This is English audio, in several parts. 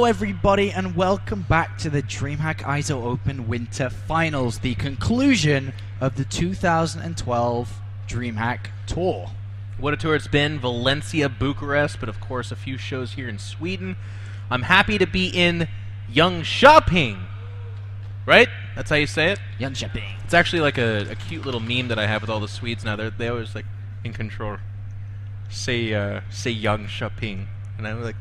everybody, and welcome back to the DreamHack ISO Open Winter Finals, the conclusion of the 2012 DreamHack Tour. What a tour it's been. Valencia, Bucharest, but of course a few shows here in Sweden. I'm happy to be in Jönköping. Right? That's how you say it? Jönköping. It's actually like a cute little meme that I have with all the Swedes now. They always like in control. Say Jönköping. And I'm like,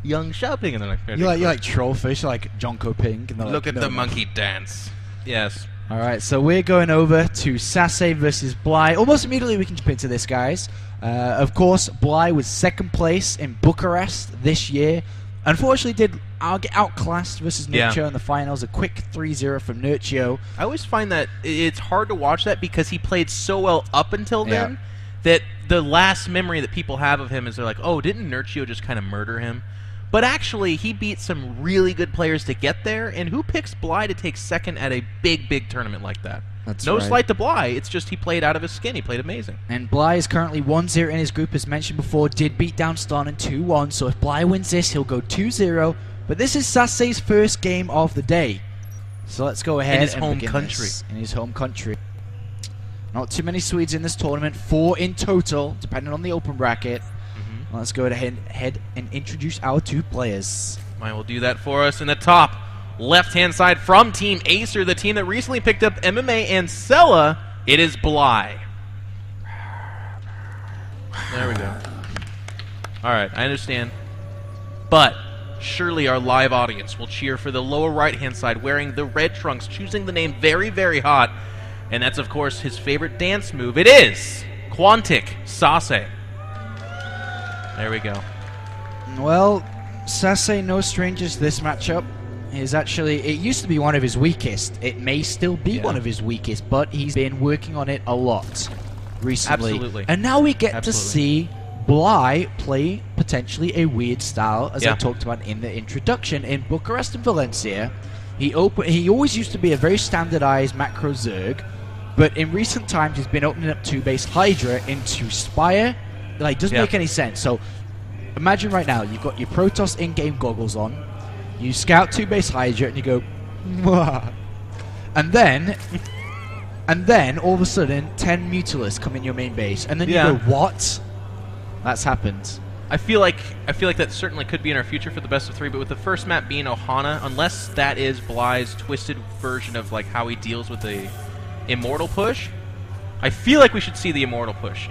Jönköping, and they're like, you're like Trollfish, like Jönköping. And look like, at the monkey dance. Yes. Alright, so we're going over to Sase versus Bly. Almost immediately we can jump into this, guys. Of course, Bly was second place in Bucharest this year. Unfortunately, did get outclassed versus Nurcio in the finals. A quick 3-0 from Nurcio. I always find that it's hard to watch that because he played so well up until then that the last memory that people have of him is they're like, oh, didn't Nurcio just kind of murder him? But actually, he beat some really good players to get there, and who picks Bly to take second at a big, big tournament like that? That's no right. slight to Bly, it's just he played out of his skin. He played amazing. And Bly is currently 1-0 in his group, as mentioned before, did beat down Stan in 2-1, so if Bly wins this, he'll go 2-0. But this is Sase's first game of the day. So let's go ahead in his and home begin country. This. In his home country. Not too many Swedes in this tournament, 4 in total, depending on the open bracket. Let's go ahead and introduce our two players. I will do that for us in the top left-hand side from Team Acer, the team that recently picked up MMA and Sella. It is Bly. There we go. All right, I understand. But surely our live audience will cheer for the lower right-hand side wearing the red trunks, choosing the name Very, Very Hot. And that's, of course, his favorite dance move. It is Quantic Sase. There we go. Well, Sase, no strangers to this matchup. It used to be one of his weakest. It may still be one of his weakest, but he's been working on it a lot recently. Absolutely. And now we get to see Bly play potentially a weird style, as I talked about in the introduction. In Bucharest and Valencia, he always used to be a very standardized macro Zerg, but in recent times he's been opening up 2-base Hydra into Spire. Like, doesn't make any sense. So, imagine right now, you've got your Protoss in-game goggles on, you scout 2-base Hydra, and you go, mwah. And then, all of a sudden, 10 Mutalisks come in your main base, and then you go, what? That's happened. I feel like that certainly could be in our future for the best of 3, but with the first map being Ohana, unless that is Bly's twisted version of like how he deals with the Immortal push, I feel like we should see the Immortal push.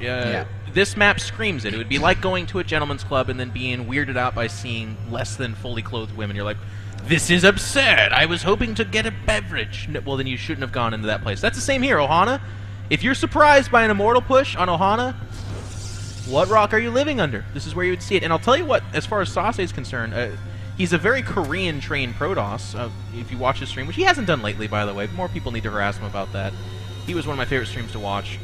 This map screams it. It would be like going to a gentleman's club and then being weirded out by seeing less than fully clothed women. You're like, this is absurd. I was hoping to get a beverage. No, well, then you shouldn't have gone into that place. That's the same here, Ohana. If you're surprised by an Immortal push on Ohana, what rock are you living under? This is where you would see it. And I'll tell you what, as far as Sase is concerned, he's a very Korean-trained Protoss. If you watch his stream, which he hasn't done lately, by the way. More people need to harass him about that. He was one of my favorite streams to watch.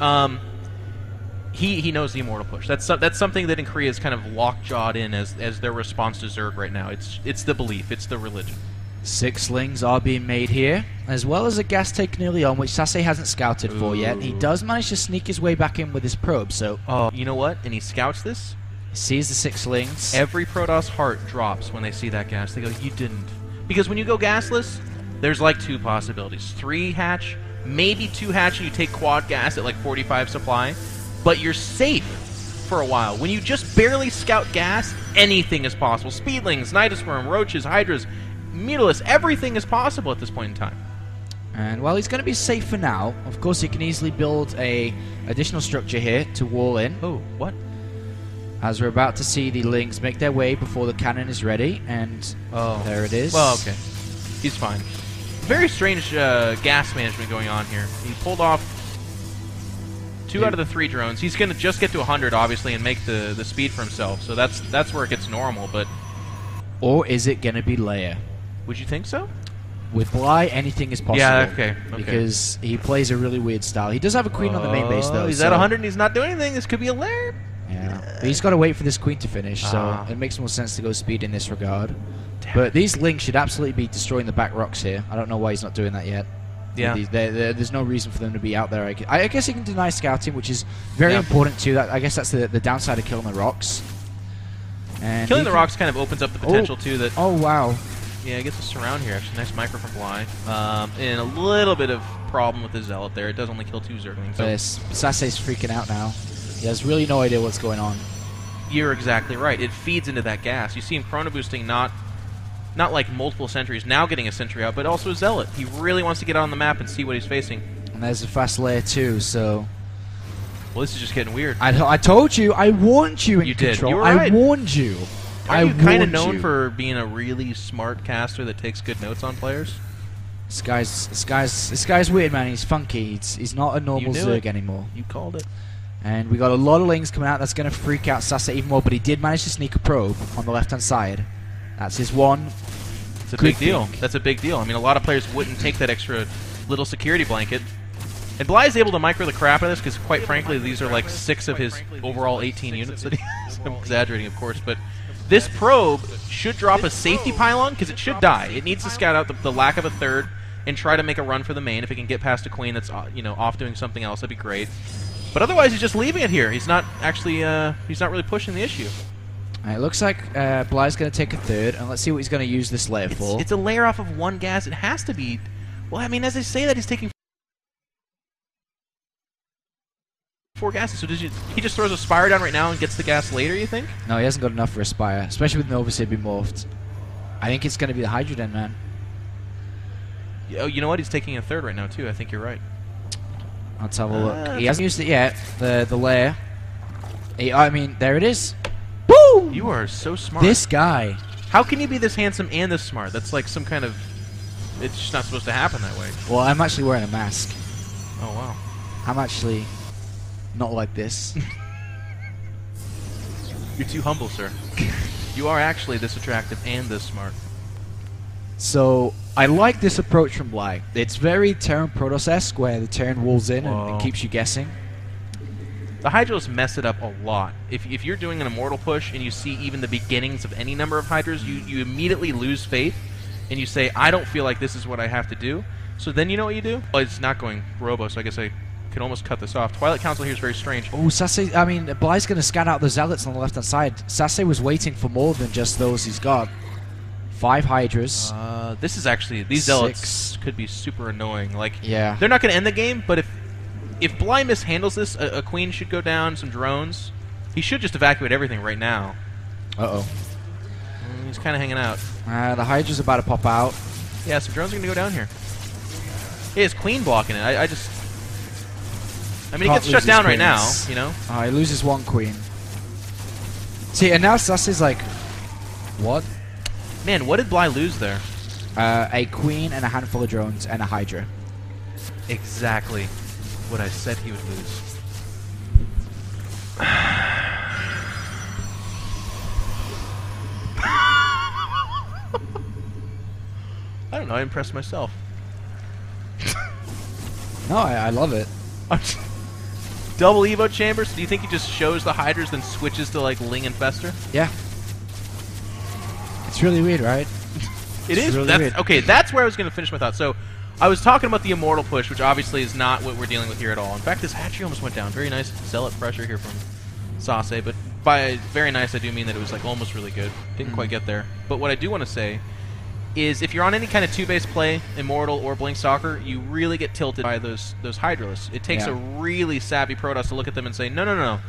He knows the Immortal push. That's something that in Korea is kind of lockjawed in as their response to Zerg right now. It's the belief. It's the religion. 6 slings are being made here, as well as a gas take nearly on, which Sase hasn't scouted for yet. He does manage to sneak his way back in with his probe, so... you know what? And he scouts this. He sees the 6 slings. Every Protoss heart drops when they see that gas. They go, you didn't. Because when you go gasless, there's like 2 possibilities. 3 hatch, maybe 2 hatch, and you take quad gas at like 45 supply. But you're safe for a while. When you just barely scout gas, anything is possible. Speedlings, Nidusworm, Roaches, Hydras, Mutalisks, everything is possible at this point in time. And while he's going to be safe for now, of course he can easily build a additional structure here to wall in. Oh, what? As we're about to see the Lings make their way before the cannon is ready, and there it is. Well, okay. He's fine. Very strange gas management going on here. He pulled off 2 out of the 3 drones. He's going to just get to 100, obviously, and make the speed for himself. So that's where it gets normal, but... Or is it going to be Leia? Would you think so? With Bly, anything is possible. Yeah, okay. Because he plays a really weird style. He does have a queen on the main base, though. He's at 100 and he's not doing anything. This could be a Leia. Yeah. But he's got to wait for this queen to finish, so it makes more sense to go speed in this regard. But these Lings should absolutely be destroying the back rocks here. I don't know why he's not doing that yet. Yeah, there's no reason for them to be out there. I guess he can deny scouting, which is very important too. I guess that's the downside of killing the rocks. And killing the rocks kind of opens up the potential too. That wow, Yeah, he gets a surround here, actually. Nice micro from Bly. And a little bit of problem with the Zealot there. It does only kill 2 Zerglings. So Sasse's freaking out now. He has really no idea what's going on. You're exactly right. It feeds into that gas. You see him chrono boosting not like multiple sentries, now getting a sentry out, but also a Zealot. He really wants to get on the map and see what he's facing. And there's a fast layer too, so... Well, this is just getting weird. I told you. I warned you in you control. Did. You were right. I warned you. Are you kind of known for being a really smart caster that takes good notes on players? This guy's weird, man. He's funky. He's not a normal Zerg anymore. You called it. And we got a lot of lings coming out. That's going to freak out Sasse even more. But he did manage to sneak a probe on the left-hand side. That's his one. It's a big deal. That's a big deal. I mean, a lot of players wouldn't take that extra little security blanket. And Bly is able to micro the crap out of this because, quite frankly, these are like 6 of his overall 18 units that he has. I'm exaggerating, of course, but this probe should drop a safety pylon because it should die. It needs to scout out the lack of a third and try to make a run for the main. If it can get past a queen that's off doing something else, that'd be great. But otherwise, he's just leaving it here. He's not actually he's not really pushing the issue. It looks like Bly's going to take a third, and let's see what he's going to use this layer for. It's a layer off of 1 gas. It has to be. Well, I mean, as I say that, he's taking 4 gases. So he just throws a Spire down right now and gets the gas later, you think? No, he hasn't got enough for a Spire, especially with Nova City morphed. I think it's going to be the Hydra Den, man. Oh, you know what? He's taking a third right now, too. I think you're right. Let's have a look. He hasn't used it yet, the layer. I mean, there it is. Boom! You are so smart. This guy. How can you be this handsome and this smart? That's like some kind of... It's just not supposed to happen that way. Well, I'm actually wearing a mask. Oh, wow. I'm actually not like this. You're too humble, sir. You are actually this attractive and this smart. So, I like this approach from Bly. It's very Terran Protoss-esque, where the Terran walls in and keeps you guessing. The Hydras mess it up a lot. If you're doing an Immortal push and you see even the beginnings of any number of Hydras, you immediately lose faith, and you say, I don't feel like this is what I have to do. So then you know what you do? Well, it's not going Robo, so I guess I can almost cut this off. Twilight Council here is very strange. Oh, Sasse, I mean, Bly's going to scan out the Zealots on the left-hand side. Sasse was waiting for more than just those he's got. 5 Hydras. This is actually... These Zealots could be super annoying. Like, yeah. They're not going to end the game, but if Bly mishandles this, a Queen should go down, some drones. He should just evacuate everything right now. Uh-oh. He's kind of hanging out. The Hydra's about to pop out. Yeah, some drones are going to go down here. He has Queen blocking it. I mean, he gets shut down right now, you know? He loses 1 Queen. See, and now Sasse's like, what? Man, what did Bly lose there? A Queen and a handful of drones and a Hydra. Exactly what I said he would lose. I don't know, I impressed myself. No, I love it. Double Evo chambers? Do you think he just shows the Hydras then switches to like Ling and Fester? Yeah. It's really weird, right? It is. Really weird. Okay, that's where I was going to finish my thought. So, I was talking about the Immortal push, which obviously is not what we're dealing with here at all. In fact, this hatchery almost went down. Very nice Zealot pressure here from Sasse, but by very nice, I do mean that it was like almost really good. Didn't quite get there. But what I do want to say is if you're on any kind of 2-base play, Immortal or Blink Stalker, you really get tilted by those Hydralists. It takes a really savvy Protoss to look at them and say, no.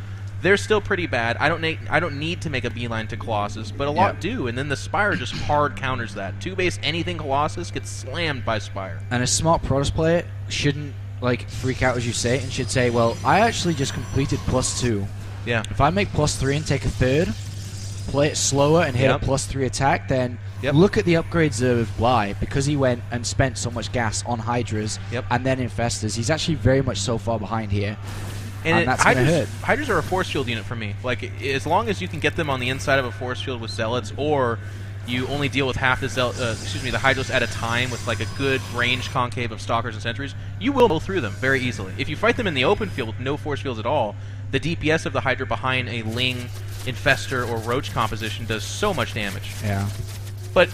They're still pretty bad. I don't need to make a beeline to Colossus, but a lot do, and then the Spire just hard counters that. 2-base anything Colossus gets slammed by Spire. And a smart Protoss player shouldn't like freak out as you say, and should say, well, I actually just completed +2. Yeah. If I make +3 and take a third, play it slower and hit a +3 attack, then look at the upgrades of Bly, because he went and spent so much gas on Hydras and then Infestors. He's actually very much so far behind here. And that's going to hurt. Hydras are a force field unit for me. Like, as long as you can get them on the inside of a force field with Zealots, or you only deal with half the the Hydras at a time with like a good range concave of Stalkers and Sentries, you will go through them very easily. If you fight them in the open field with no force fields at all, the DPS of the Hydra behind a Ling, Infestor, or Roach composition does so much damage. Yeah. But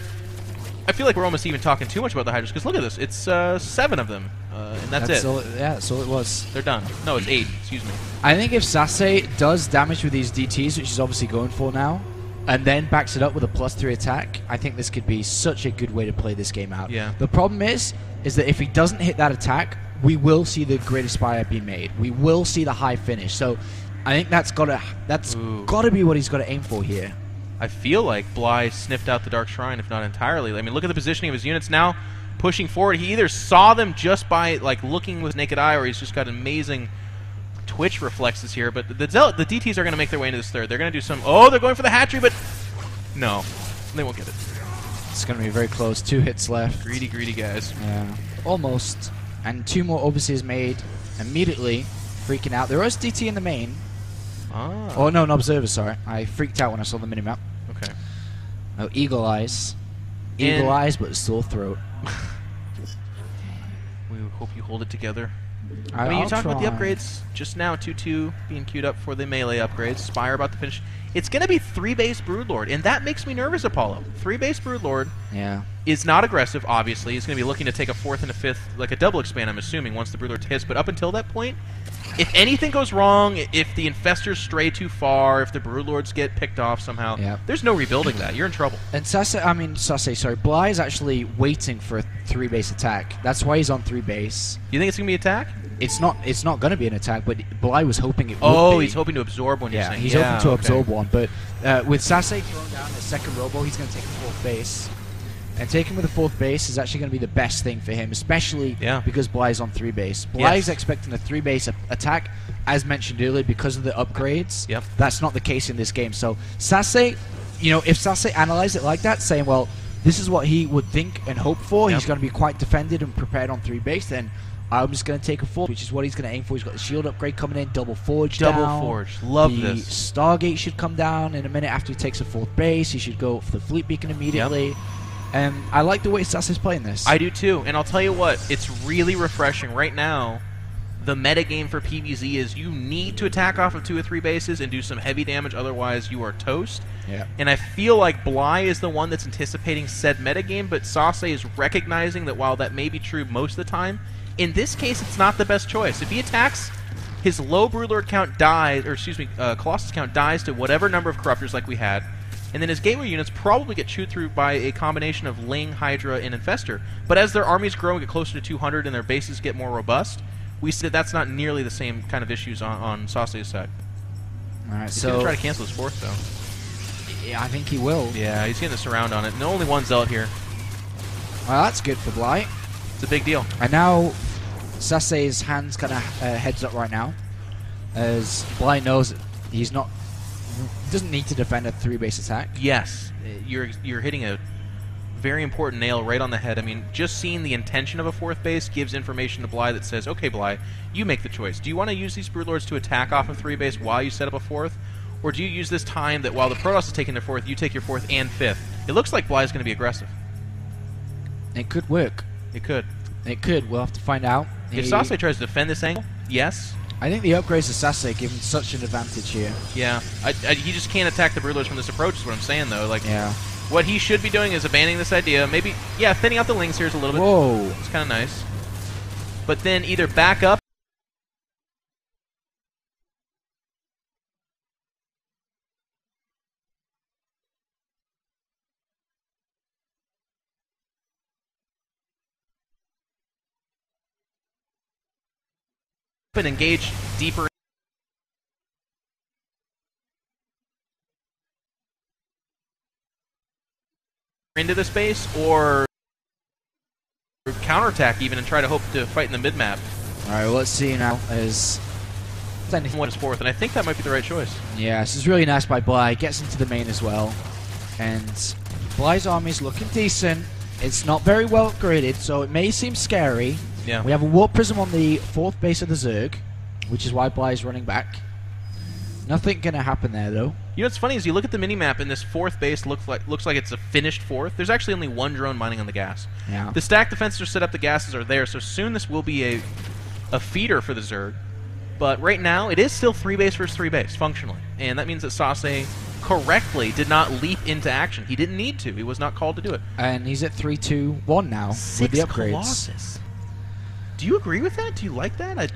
I feel like we're almost even talking too much about the Hydras, because look at this. It's 7 of them, and that's it. That's all it was. They're done. No, it's 8. Excuse me. I think if Sasse does damage with these DTs, which he's obviously going for now, and then backs it up with a +3 attack, I think this could be such a good way to play this game out. Yeah. The problem is that if he doesn't hit that attack, we will see the Grid Aspire be made. We will see the high finish. So I think that's gotta be what he's got to aim for here. I feel like Bly sniffed out the Dark Shrine, if not entirely. I mean, look at the positioning of his units now pushing forward. He either saw them just by like looking with naked eye, or he's just got amazing twitch reflexes here. But the DTs are going to make their way into this third. They're going to do some... Oh, they're going for the hatchery, but no, they won't get it. It's going to be very close. 2 hits left. Greedy, greedy guys. Yeah, almost. And 2 more overseers made immediately, freaking out. There was DT in the main. Ah. Oh, no, an observer, sorry. I freaked out when I saw the minimap. Okay. Oh, Eagle Eyes. Eagle Eyes, but a sore throat. We hope you hold it together. I mean, you talked about the upgrades just now. 2-2 being queued up for the melee upgrades. Spire about to finish. It's going to be 3-base Broodlord, and that makes me nervous, Apollo. 3-base Broodlord is not aggressive, obviously. He's going to be looking to take a 4th and a 5th, like a double expand, I'm assuming, once the Broodlord hits. But up until that point, if anything goes wrong, if the Infestors stray too far, if the Broodlords get picked off somehow, there's no rebuilding that. You're in trouble. And Bly is actually waiting for a 3-base attack. That's why he's on 3-base. You think it's going to be attack? It's not going to be an attack, but Bly was hoping it would be. Oh, he's hoping to absorb one, you're saying. He's hoping to absorb one. But with Sase throwing down his second robo, he's going to take the 4th base. And taking with the 4th base is actually going to be the best thing for him, especially because Bly's on 3-base. Bly's expecting a 3-base attack, as mentioned earlier, because of the upgrades. Yep. That's not the case in this game. So Sase, if Sase analyzed it like that, saying, well, this is what he would think and hope for, he's going to be quite defended and prepared on 3-base, then I'm just going to take a 4th, which is what he's going to aim for. He's got the shield upgrade coming in, double forge down. Forge. Love this. The Stargate should come down in a minute after he takes a 4th base. He should go for the Fleet Beacon immediately. Yep. And I like the way Sasa's playing this. I do too, and I'll tell you what, it's really refreshing. Right now, the metagame for PvZ is you need to attack off of 2 or 3 bases and do some heavy damage, otherwise you are toast. Yeah. And I feel like Bly is the one that's anticipating said metagame, but Sase is recognizing that while that may be true most of the time, in this case it's not the best choice. If he attacks, his low Broodlord count dies, or excuse me, Colossus count dies to whatever number of Corruptors like we had, and then his gateway units probably get chewed through by a combination of Ling, Hydra, and Infestor. But as their armies grow and get closer to 200 and their bases get more robust, we see that that's not nearly the same kind of issues on Sase's side. All right, he's going to try to cancel his 4th, though. Yeah, I think he will. Yeah, he's getting a surround on it. And only 1 Zealot here. Well, that's good for Bly. It's a big deal. And now Sase's hands kind of heads up right now, as Bly knows that he doesn't need to defend a 3-base attack. Yes, you're hitting a very important nail right on the head. I mean, just seeing the intention of a 4th base gives information to Bly that says, okay, Bly, you make the choice. Do you want to use these Broodlords to attack off of 3-base while you set up a 4th? Or do you use this time that while the Protoss is taking their 4th, you take your 4th and 5th? It looks like Bly is going to be aggressive. It could work. It could. It could. We'll have to find out. If Sase tries to defend this angle, yes. I think the upgrades to Sase give him such an advantage here. Yeah. He just can't attack the Broodlords from this approach is what I'm saying, though. Like, what he should be doing is abandoning this idea. Maybe, thinning out the Lings here is a little bit... Whoa. It's kind of nice. But then either back up and engage deeper into the space, or counterattack even and try to hope to fight in the mid-map. Alright, well, let's see now as... What is 4th, and I think that might be the right choice. Yeah, this is really nice by Bly. Gets into the main as well. And Bly's army's looking decent. It's not very well graded, so it may seem scary. Yeah. We have a Warp Prism on the 4th base of the Zerg, which is why Bly's running back. Nothing gonna happen there, though. You know what's funny is you look at the minimap and this 4th base looks like it's a finished 4th. There's actually only 1 drone mining on the gas. Yeah. The stack defenses are set up, the gases are there, so soon this will be a feeder for the Zerg. But right now, it is still 3-base versus 3-base, functionally. And that means that Sase correctly did not leap into action. He didn't need to. He was not called to do it. And he's at 3-2-1 now with the upgrades. Colossus. Do you agree with that? Do you like that?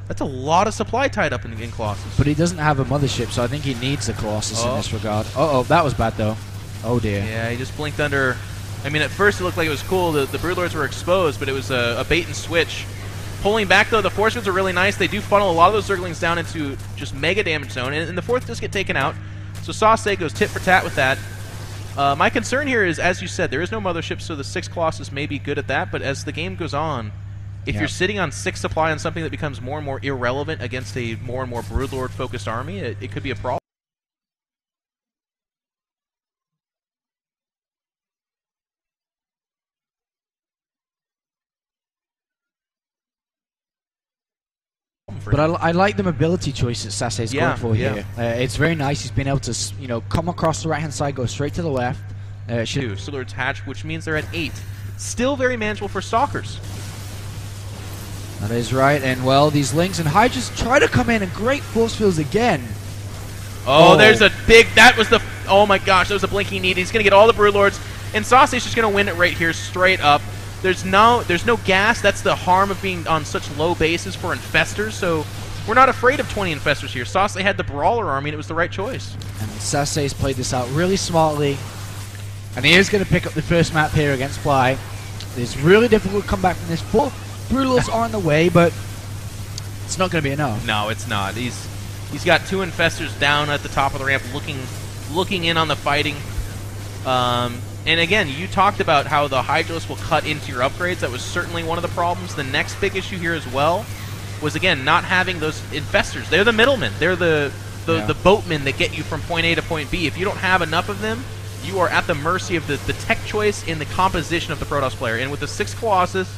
That's a lot of supply tied up in Colossus. But he doesn't have a mothership, so I think he needs a Colossus in this regard. Uh-oh, that was bad, though. Oh, dear. Yeah, he just blinked under... I mean, at first it looked like it was cool. The Broodlords were exposed, but it was a bait and switch. Pulling back, though, the Force Fields are really nice. They do funnel a lot of those Zerglings down into just mega damage zone, and the fourth does get taken out. So Sase goes tit for tat with that. My concern here is, as you said, there is no mothership, so the 6 Colossus may be good at that, but as the game goes on, if you're sitting on 6 supply on something that becomes more and more irrelevant against a more and more Broodlord-focused army, it could be a problem. But I like the mobility choice that Sase's going for here. It's very nice. He's been able to, come across the right-hand side, go straight to the left. Sillord's Hatch, which means they're at 8. Still very manageable for Stalkers. That is right. And, well, these Lings and Hydras try to come in, and great force fields again. Oh, there's a big... That was the... Oh, my gosh. That was a blinking need. He's going to get all the Broodlords. And Sase's just going to win it right here, straight up. There's no gas. That's the harm of being on such low bases for Infestors, so we're not afraid of 20 Infestors here. Sase had the Brawler army, and it was the right choice. And Sase's played this out really smartly, and he is going to pick up the first map here against Fly. It's really difficult to come back from this. 4 Brutals are on the way, but it's not going to be enough. No, it's not. He's got 2 Infestors down at the top of the ramp looking in on the fighting. And again, you talked about how the Hydralisk will cut into your upgrades. That was certainly one of the problems. The next big issue here as well was, again, not having those Infestors. They're the middlemen. They're the boatmen that get you from point A to point B. If you don't have enough of them, you are at the mercy of the tech choice and the composition of the Protoss player. And with the 6 Colossus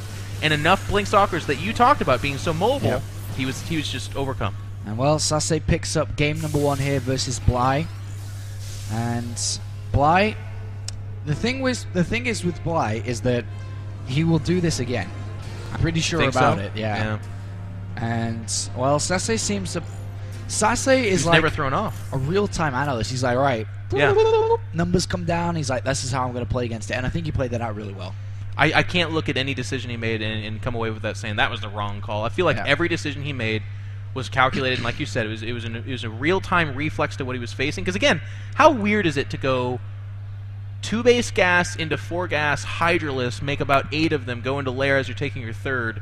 and enough Blink Stalkers that you talked about being so mobile, he was just overcome. And, well, Sase picks up game number 1 here versus Bly. And Bly... The thing is with Bly is that he will do this again. I'm pretty sure about it. Yeah. And well, Sase seems to. Sase is like never thrown off. A real-time analyst. He's like, right, numbers come down. He's like, this is how I'm going to play against it, and I think he played that out really well. I can't look at any decision he made and come away with that saying that was the wrong call. I feel like every decision he made was calculated, and like you said, it was a real-time reflex to what he was facing. Because again, how weird is it to go 2 base gas into 4 gas Hydralisk, make about 8 of them, go into lair as you're taking your 3rd,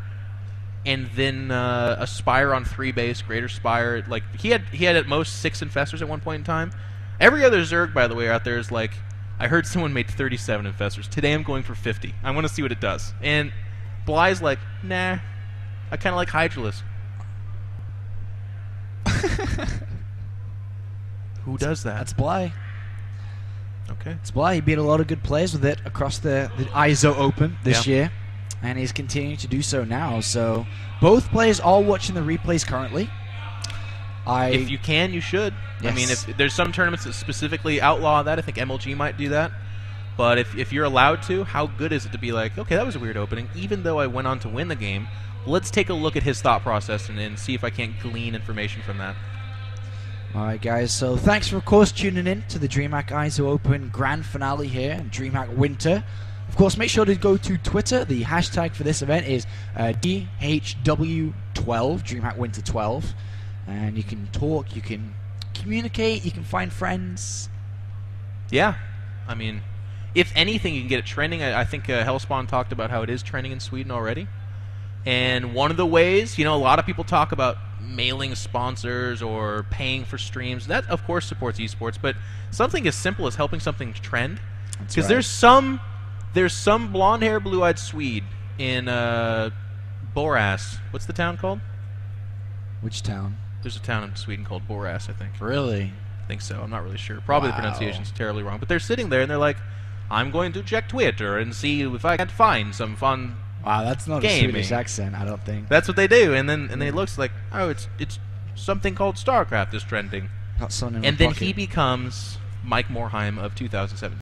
and then a Spire on 3 base, Greater Spire. Like he had at most 6 Infestors at one point in time. Every other Zerg, by the way, out there is like, I heard someone made 37 Infestors. Today I'm going for 50. I want to see what it does. And Bly's like, nah, I kind of like Hydralisk. Who does that? That's Bly. Okay. It's Bly. He beat a lot of good players with it across the ISO Open this year, and he's continuing to do so now. So both players are watching the replays currently. If you can, you should. Yes. I mean, if there's some tournaments that specifically outlaw that. I think MLG might do that. But if you're allowed to, how good is it to be like, okay, that was a weird opening. Even though I went on to win the game, let's take a look at his thought process and see if I can't glean information from that. Alright guys, so thanks for of course tuning in to the DreamHack ISO Open Grand Finale here in DreamHack Winter. Of course, make sure to go to Twitter. The hashtag for this event is DHW12, DreamHack Winter 12. And you can talk, you can communicate, you can find friends. Yeah, I mean, if anything, you can get it trending. I think Hellspawn talked about how it is trending in Sweden already. And one of the ways, a lot of people talk about mailing sponsors or paying for streams. That, of course, supports esports, but something as simple as helping something trend. Because there's some blonde-haired, blue-eyed Swede in Borås. What's the town called? Which town? There's a town in Sweden called Borås, I think. Really? I think so. I'm not really sure. Probably the pronunciation's terribly wrong. But they're sitting there and they're like, I'm going to check Twitter and see if I can find some fun. Wow, that's not gaming. A Swedish accent, I don't think. That's what they do, and then it looks like, oh, it's something called StarCraft is trending. Got someone in and then pocket. he becomes Mike Morheim of 2007.